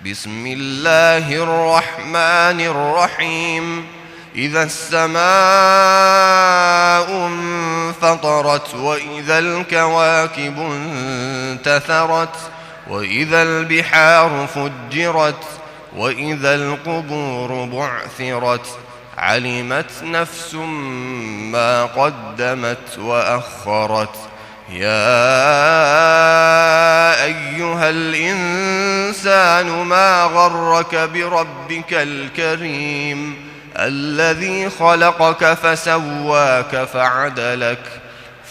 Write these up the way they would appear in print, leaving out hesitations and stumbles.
بسم الله الرحمن الرحيم. إذا السماء انفطرت وإذا الكواكب انتثرت وإذا البحار فجرت وإذا القبور بعثرت علمت نفس ما قدمت وأخرت. يا أيها الإنسان ما غرك بربك الكريم الذي خلقك فسواك فعدلك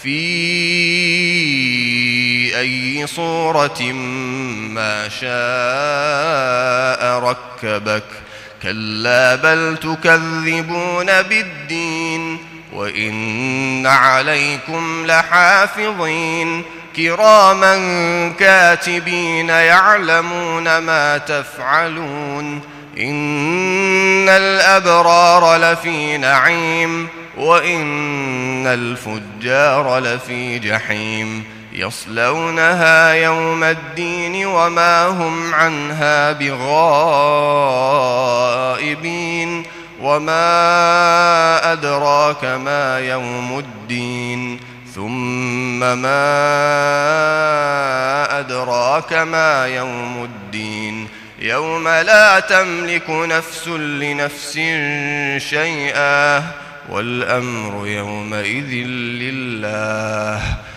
في أي صورة ما شاء ركبك. كلا بل تكذبون بالدين وإن عليكم لحافظين كراما كاتبين يعلمون ما تفعلون. إن الأبرار لفي نعيم وإن الفجار لفي جحيم يصلونها يوم الدين وما هم عنها بغائبين. وما أدراك ما يوم الدين ثم ما أدراك ما يوم الدين يوم لا تملك نفس لنفس شيئا والأمر يومئذ لله.